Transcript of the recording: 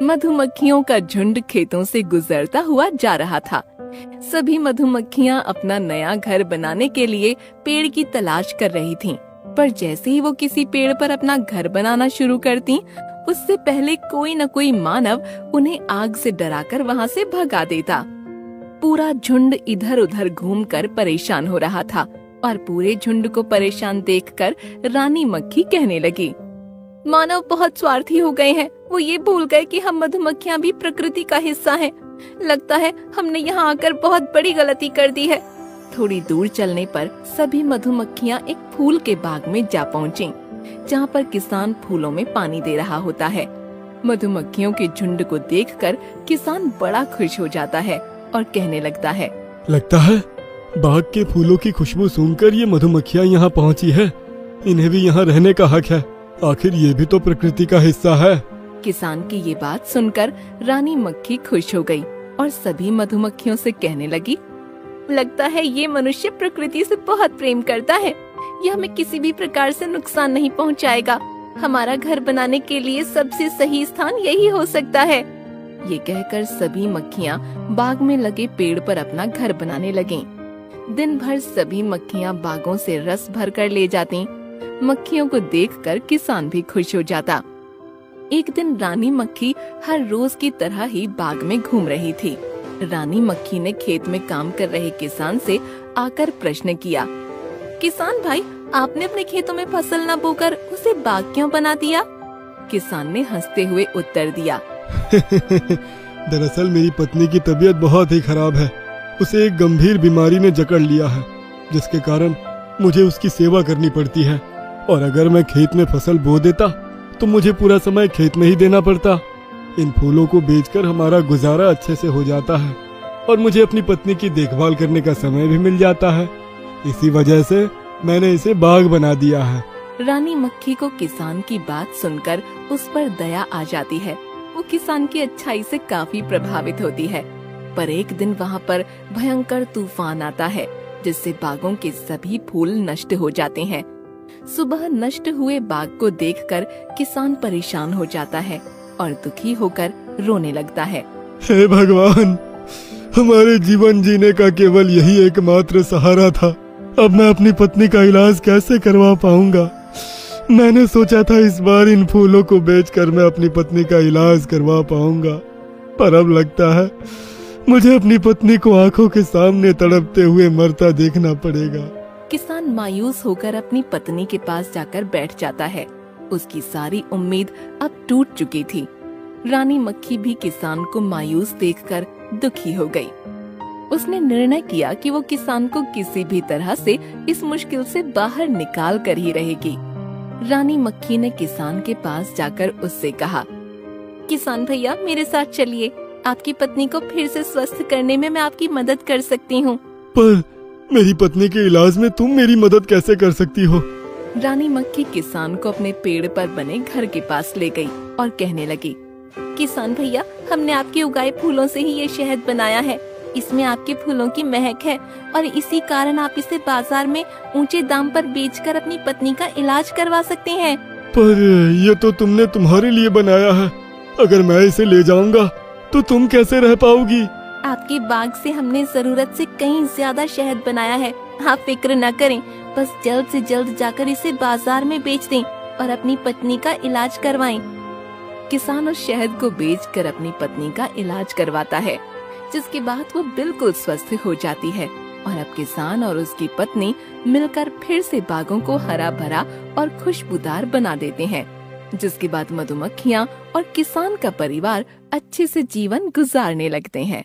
मधुमक्खियों का झुंड खेतों से गुजरता हुआ जा रहा था। सभी मधुमक्खियां अपना नया घर बनाने के लिए पेड़ की तलाश कर रही थीं। पर जैसे ही वो किसी पेड़ पर अपना घर बनाना शुरू करती, उससे पहले कोई न कोई मानव उन्हें आग से डराकर वहाँ से भगा देता। पूरा झुंड इधर उधर घूमकर परेशान हो रहा था और पूरे झुंड को परेशान देखकर रानी मक्खी कहने लगी, मानव बहुत स्वार्थी हो गए हैं। वो ये भूल गए कि हम मधुमक्खियां भी प्रकृति का हिस्सा हैं। लगता है हमने यहाँ आकर बहुत बड़ी गलती कर दी है। थोड़ी दूर चलने पर सभी मधुमक्खियां एक फूल के बाग में जा पहुँची, जहाँ पर किसान फूलों में पानी दे रहा होता है। मधुमक्खियों के झुंड को देखकर किसान बड़ा खुश हो जाता है और कहने लगता है, लगता है बाग के फूलों की खुशबू सूंघकर ये मधुमक्खियाँ यहाँ पहुँची है। इन्हें भी यहाँ रहने का हक है। आखिर ये भी तो प्रकृति का हिस्सा है। किसान की ये बात सुनकर रानी मक्खी खुश हो गई और सभी मधुमक्खियों से कहने लगी, लगता है ये मनुष्य प्रकृति से बहुत प्रेम करता है। यह हमें किसी भी प्रकार से नुकसान नहीं पहुंचाएगा। हमारा घर बनाने के लिए सबसे सही स्थान यही हो सकता है। ये कहकर सभी मक्खियाँ बाग में लगे पेड़ पर अपना घर बनाने लगीं। दिन भर सभी मक्खियाँ बागों से रस भर कर ले जाती। मक्खियों को देखकर किसान भी खुश हो जाता। एक दिन रानी मक्खी हर रोज की तरह ही बाग में घूम रही थी। रानी मक्खी ने खेत में काम कर रहे किसान से आकर प्रश्न किया, किसान भाई, आपने अपने खेतों में फसल न बोकर उसे बाग क्यों बना दिया? किसान ने हंसते हुए उत्तर दिया, दरअसल मेरी पत्नी की तबीयत बहुत ही खराब है। उसे एक गंभीर बीमारी ने जकड़ लिया है, जिसके कारण मुझे उसकी सेवा करनी पड़ती है। और अगर मैं खेत में फसल बो देता तो मुझे पूरा समय खेत में ही देना पड़ता। इन फूलों को बेचकर हमारा गुजारा अच्छे से हो जाता है और मुझे अपनी पत्नी की देखभाल करने का समय भी मिल जाता है। इसी वजह से मैंने इसे बाग बना दिया है। रानी मक्खी को किसान की बात सुनकर उस पर दया आ जाती है। वो किसान की अच्छाई से काफी प्रभावित होती है। पर एक दिन वहाँ पर भयंकर तूफान आता है, जिससे बागों के सभी फूल नष्ट हो जाते हैं। सुबह नष्ट हुए बाग को देखकर किसान परेशान हो जाता है और दुखी होकर रोने लगता है। हे भगवान, हमारे जीवन जीने का केवल यही एकमात्र सहारा था। अब मैं अपनी पत्नी का इलाज कैसे करवा पाऊंगा? मैंने सोचा था इस बार इन फूलों को बेचकर मैं अपनी पत्नी का इलाज करवा पाऊंगा, पर अब लगता है मुझे अपनी पत्नी को आंखों के सामने तड़पते हुए मरता देखना पड़ेगा। किसान मायूस होकर अपनी पत्नी के पास जाकर बैठ जाता है। उसकी सारी उम्मीद अब टूट चुकी थी। रानी मक्खी भी किसान को मायूस देखकर दुखी हो गई। उसने निर्णय किया कि वो किसान को किसी भी तरह से इस मुश्किल से बाहर निकाल कर ही रहेगी। रानी मक्खी ने किसान के पास जाकर उससे कहा, किसान भैया, मेरे साथ चलिए। आपकी पत्नी को फिर से स्वस्थ करने में मैं आपकी मदद कर सकती हूँ। पर मेरी पत्नी के इलाज में तुम मेरी मदद कैसे कर सकती हो? रानी मक्खी किसान को अपने पेड़ पर बने घर के पास ले गई और कहने लगी, किसान भैया, हमने आपके उगाए फूलों से ही ये शहद बनाया है। इसमें आपके फूलों की महक है और इसी कारण आप इसे बाजार में ऊंचे दाम पर बेचकर अपनी पत्नी का इलाज करवा सकते हैं। पर ये तो तुमने तुम्हारे लिए बनाया है। अगर मैं इसे ले जाऊंगा तो तुम कैसे रह पाओगी? आपके बाग से हमने जरूरत से कहीं ज्यादा शहद बनाया है। आप फिक्र न करें, बस जल्द से जल्द जाकर इसे बाजार में बेच दें और अपनी पत्नी का इलाज करवाएं। किसान उस शहद को बेचकर अपनी पत्नी का इलाज करवाता है, जिसके बाद वो बिल्कुल स्वस्थ हो जाती है और अब किसान और उसकी पत्नी मिलकर फिर से बागों को हरा भरा और खुशबूदार बना देते हैं। जिसके बाद मधुमक्खियाँ और किसान का परिवार अच्छे से जीवन गुजारने लगते हैं।